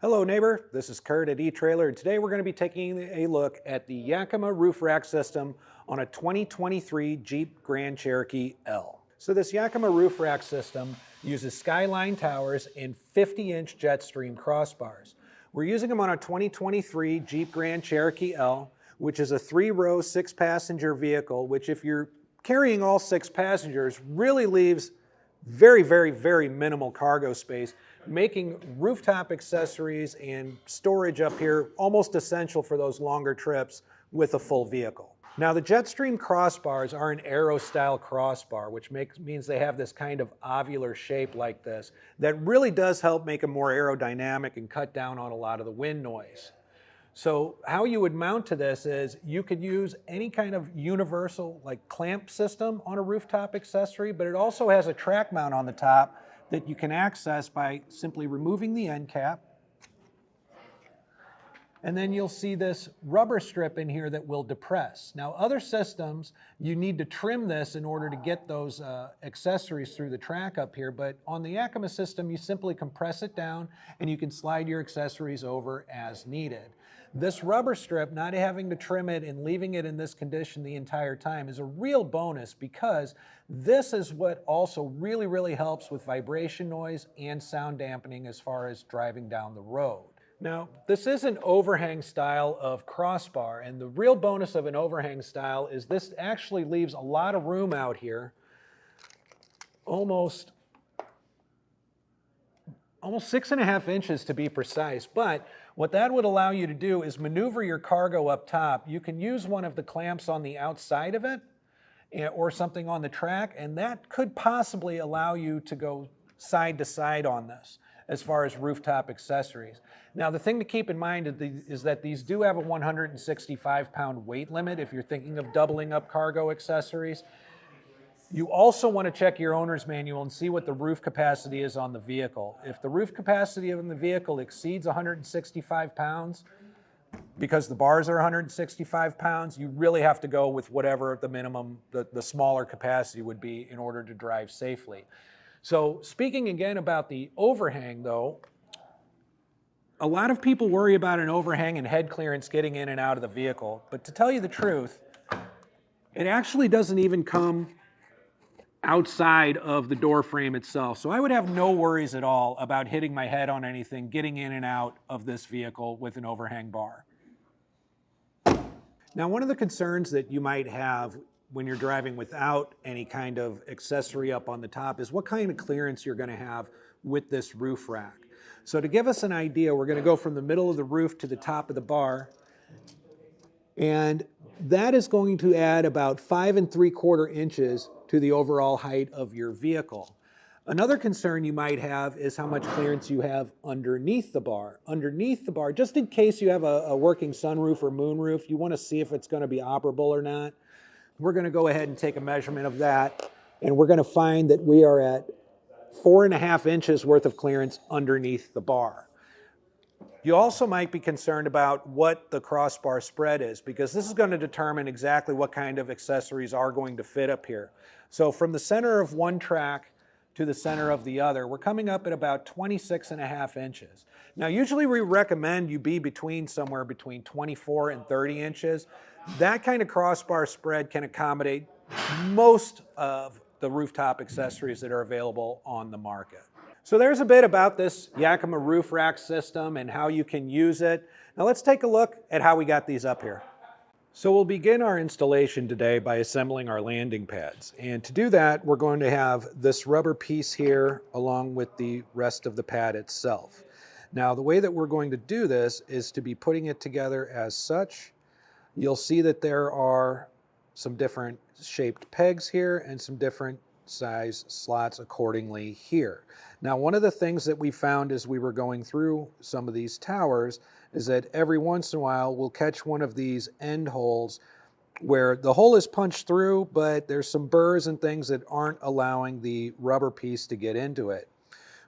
Hello neighbor, this is Curt at eTrailer, and today we're going to be taking a look at the Yakima Roof Rack system on a 2023 Jeep Grand Cherokee L. So this Yakima Roof Rack system uses SkyLine Towers and 50-inch Jetstream crossbars. We're using them on a 2023 Jeep Grand Cherokee L, which is a 3-row, 6-passenger vehicle, which if you're carrying all 6 passengers really leaves very minimal cargo space, making rooftop accessories and storage up here almost essential for those longer trips with a full vehicle. Now the Jetstream crossbars are an aero-style crossbar, which means they have this kind of ovular shape like this that really does help make them more aerodynamic and cut down on a lot of the wind noise. So how you would mount to this is you could use any kind of universal like clamp system on a rooftop accessory, but it also has a track mount on the top that you can access by simply removing the end cap. And then you'll see this rubber strip in here that will depress. Now other systems, you need to trim this in order to get those accessories through the track up here, but on the Yakima system, you simply compress it down and you can slide your accessories over as needed. This rubber strip, not having to trim it and leaving it in this condition the entire time, is a real bonus because this is what also really helps with vibration noise and sound dampening as far as driving down the road. Now, this is an overhang style of crossbar, and the real bonus of an overhang style is this actually leaves a lot of room out here, almost 6.5 inches to be precise, but what that would allow you to do is maneuver your cargo up top. You can use one of the clamps on the outside of it or something on the track, and that could possibly allow you to go side to side on this as far as rooftop accessories. Now the thing to keep in mind is that these do have a 165-pound weight limit if you're thinking of doubling up cargo accessories. You also want to check your owner's manual and see what the roof capacity is on the vehicle. If the roof capacity of the vehicle exceeds 165 pounds, because the bars are 165 pounds, you really have to go with whatever the minimum, the smaller capacity would be in order to drive safely. So speaking again about the overhang though, a lot of people worry about an overhang and head clearance getting in and out of the vehicle, but to tell you the truth, it actually doesn't even come outside of the door frame itself. So I would have no worries at all about hitting my head on anything, getting in and out of this vehicle with an overhang bar. Now, one of the concerns that you might have when you're driving without any kind of accessory up on the top is what kind of clearance you're going to have with this roof rack. So to give us an idea, we're going to go from the middle of the roof to the top of the bar, and that is going to add about 5 3/4 inches to the overall height of your vehicle. Another concern you might have is how much clearance you have underneath the bar. Underneath the bar, just in case you have a working sunroof or moonroof, you want to see if it's going to be operable or not. We're going to go ahead and take a measurement of that, and we're going to find that we are at 4.5 inches worth of clearance underneath the bar. You also might be concerned about what the crossbar spread is, because this is going to determine exactly what kind of accessories are going to fit up here. So from the center of one track to the center of the other, we're coming up at about 26.5 inches. Now usually we recommend you be somewhere between 24 and 30 inches. That kind of crossbar spread can accommodate most of the rooftop accessories that are available on the market. So there's a bit about this Yakima Roof Rack system and how you can use it. Now let's take a look at how we got these up here. So we'll begin our installation today by assembling our landing pads. And to do that, we're going to have this rubber piece here along with the rest of the pad itself. Now the way that we're going to do this is to be putting it together as such. You'll see that there are some different shaped pegs here and some different size slots accordingly here. Now, one of the things that we found as we were going through some of these towers is that every once in a while we'll catch one of these end holes where the hole is punched through, but there's some burrs and things that aren't allowing the rubber piece to get into it.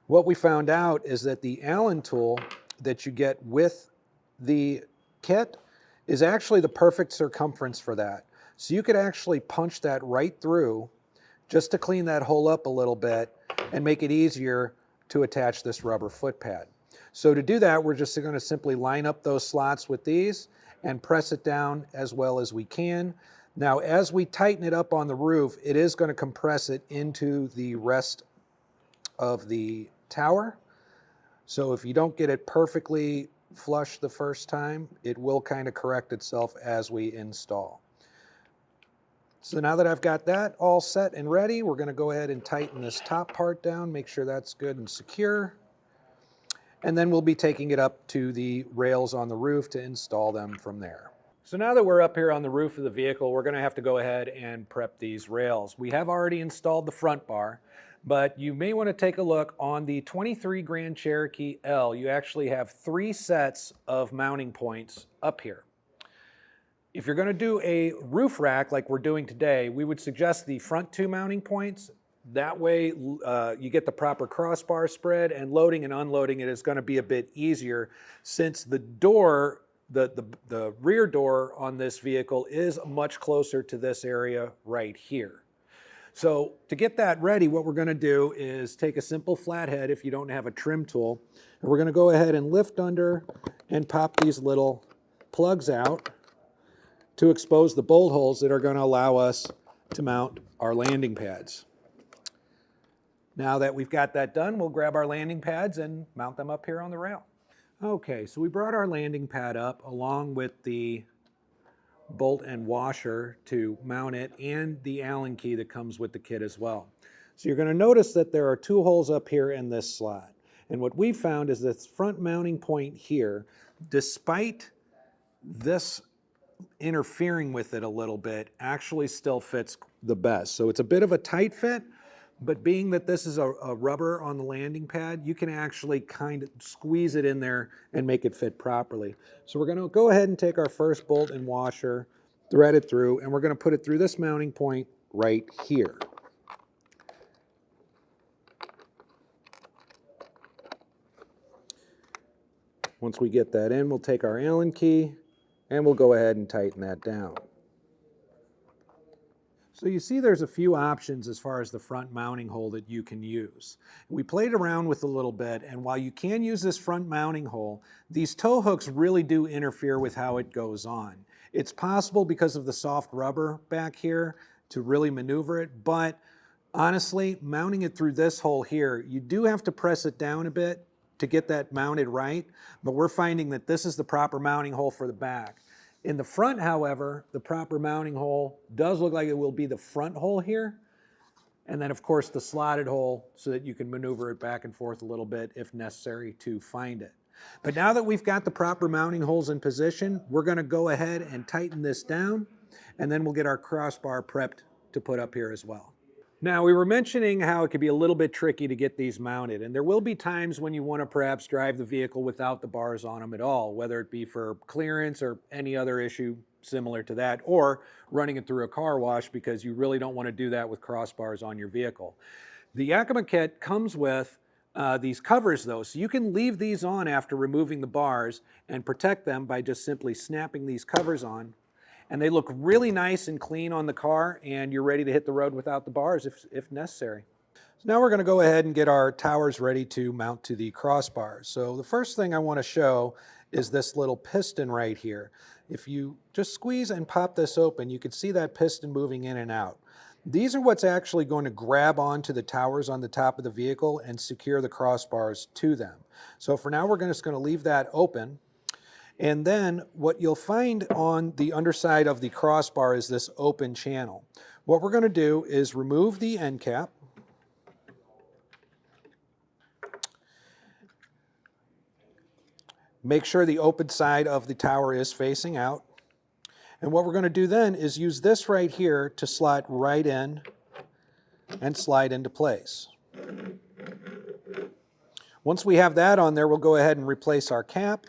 What we found out is that the Allen tool that you get with the kit is actually the perfect circumference for that. So you could actually punch that right through just to clean that hole up a little bit and make it easier to attach this rubber foot pad. So to do that, we're just going to simply line up those slots with these and press it down as well as we can. Now, as we tighten it up on the roof, it is going to compress it into the rest of the tower. So if you don't get it perfectly flush the first time, it will kind of correct itself as we install. So now that I've got that all set and ready, we're going to go ahead and tighten this top part down, make sure that's good and secure. And then we'll be taking it up to the rails on the roof to install them from there. So now that we're up here on the roof of the vehicle, we're going to have to go ahead and prep these rails. We have already installed the front bar, but you may want to take a look on the 23 Grand Cherokee L. You actually have 3 sets of mounting points up here. If you're going to do a roof rack like we're doing today, we would suggest the front 2 mounting points. That way you get the proper crossbar spread, and loading and unloading it is going to be a bit easier, since the door, the rear door on this vehicle is much closer to this area right here. So to get that ready, what we're going to do is take a simple flathead if you don't have a trim tool, and we're going to go ahead and lift under and pop these little plugs out to expose the bolt holes that are going to allow us to mount our landing pads. Now that we've got that done, we'll grab our landing pads and mount them up here on the rail. Okay, so we brought our landing pad up along with the bolt and washer to mount it, and the Allen key that comes with the kit as well. So you're going to notice that there are 2 holes up here in this slot. And what we found is this front mounting point here, despite this interfering with it a little bit, actually still fits the best. So it's a bit of a tight fit, but being that this is a rubber on the landing pad, you can actually kind of squeeze it in there and make it fit properly. So we're going to go ahead and take our first bolt and washer, thread it through, and we're going to put it through this mounting point right here. Once we get that in, we'll take our Allen key and we'll go ahead and tighten that down. So you see there's a few options as far as the front mounting hole that you can use. We played around with a little bit, and while you can use this front mounting hole, these tow hooks really do interfere with how it goes on. It's possible because of the soft rubber back here to really maneuver it, but honestly, mounting it through this hole here, you do have to press it down a bit to get that mounted right, but we're finding that this is the proper mounting hole for the back. In the front, however, the proper mounting hole does look like it will be the front hole here, and then of course the slotted hole so that you can maneuver it back and forth a little bit if necessary to find it. But now that we've got the proper mounting holes in position, we're going to go ahead and tighten this down, and then we'll get our crossbar prepped to put up here as well. Now, we were mentioning how it could be a little bit tricky to get these mounted, and there will be times when you want to perhaps drive the vehicle without the bars on them at all, whether it be for clearance or any other issue similar to that, or running it through a car wash because you really don't want to do that with crossbars on your vehicle. The Yakima kit comes with these covers though, so you can leave these on after removing the bars and protect them by just simply snapping these covers on. And they look really nice and clean on the car, and you're ready to hit the road without the bars if necessary. So now we're going to go ahead and get our towers ready to mount to the crossbars. So the first thing I want to show is this little piston right here. If you just squeeze and pop this open, you can see that piston moving in and out. These are what's actually going to grab onto the towers on the top of the vehicle and secure the crossbars to them. So for now, we're just going to leave that open. And then what you'll find on the underside of the crossbar is this open channel. What we're going to do is remove the end cap. Make sure the open side of the tower is facing out. And what we're going to do then is use this right here to slide right in and slide into place. Once we have that on there, we'll go ahead and replace our cap.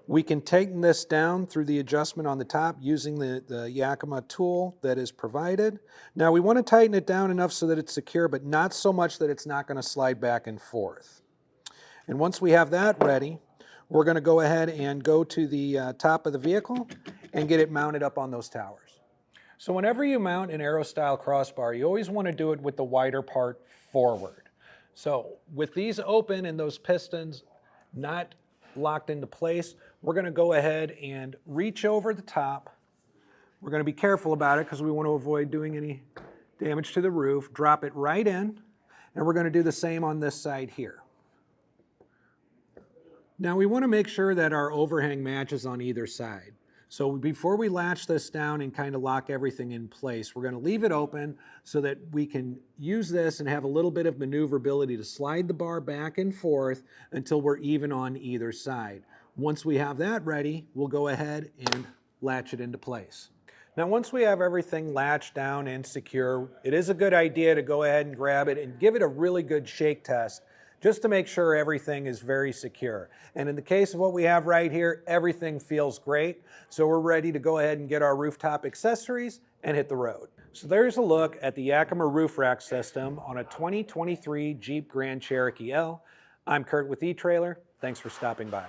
We can tighten this down through the adjustment on the top using the Yakima tool that is provided. Now we want to tighten it down enough so that it's secure, but not so much that it's not going to slide back and forth. And once we have that ready, we're going to go ahead and go to the top of the vehicle and get it mounted up on those towers. So whenever you mount an aero-style crossbar, you always want to do it with the wider part forward. So with these open and those pistons not locked into place, we're going to go ahead and reach over the top. We're going to be careful about it because we want to avoid doing any damage to the roof. Drop it right in, and we're going to do the same on this side here. Now we want to make sure that our overhang matches on either side. So before we latch this down and kind of lock everything in place, we're going to leave it open so that we can use this and have a little bit of maneuverability to slide the bar back and forth until we're even on either side. Once we have that ready, we'll go ahead and latch it into place. Now once we have everything latched down and secure, it is a good idea to go ahead and grab it and give it a really good shake test just to make sure everything is very secure. And in the case of what we have right here, everything feels great. So we're ready to go ahead and get our rooftop accessories and hit the road. So there's a look at the Yakima Roof Rack system on a 2023 Jeep Grand Cherokee L. I'm Curt with eTrailer. Thanks for stopping by.